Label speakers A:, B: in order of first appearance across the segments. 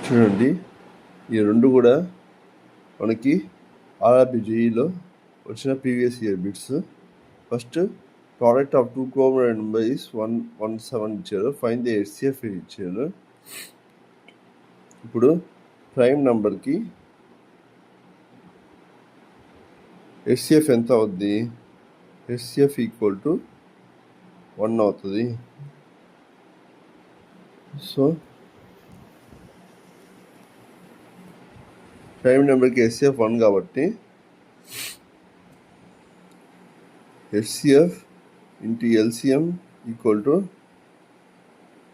A: చూడండి, ఈ రెండు కూడా మనకి ఆర్ఆర్బి జేఈలో వచ్చిన previous year bits. First product of 2 coordinate number is 117 ఇచ్చారు. ఫైండ్ ది హెచ్సిఎఫ్ ఇచ్చారు. ఇప్పుడు ప్రైమ్ నెంబర్కి హెచ్సిఎఫ్ ఎంత అవుద్ది? హెచ్సిఎఫ్ ఈక్వల్ టు 1 అవుతుంది. సో ప్రైమ్ నెంబర్కి హెచ్సిఎఫ్ 1 కాబట్టి HCF into LCM equal to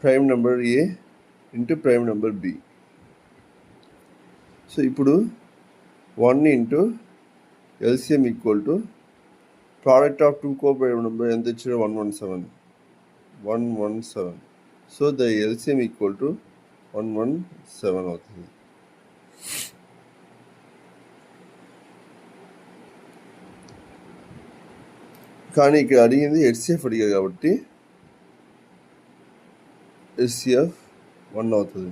A: prime number A into prime number B. So ఇప్పుడు 1 into LCM equal to product of 2 coordinate number ఎంత ఇచ్చారు? 117. So the LCM equal to 117 అవుతుంది. కానీ ఇక్కడ అడిగింది హెచ్సిఎఫ్ అడిగారు కాబట్టి హెచ్సిఎఫ్ 1 అవుతుంది.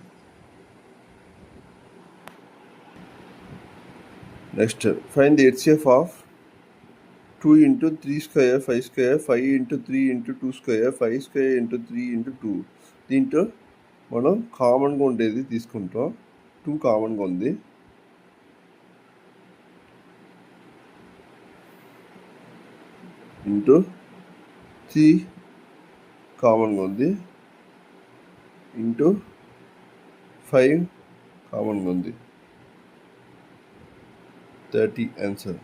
A: Next find the HCF of 2 into 3 square 5 square 5 into 3 into 2 square 5 square into 3 into 2. దీంట్లో మనం కామన్గా ఉండేది తీసుకుంటాం. 2 కామన్గా ఉంది. ఇంటూ 3 కామన్గా ఉంది. ఇంటూ 5 కామన్గా ఉంది. 30 ఆన్సర్.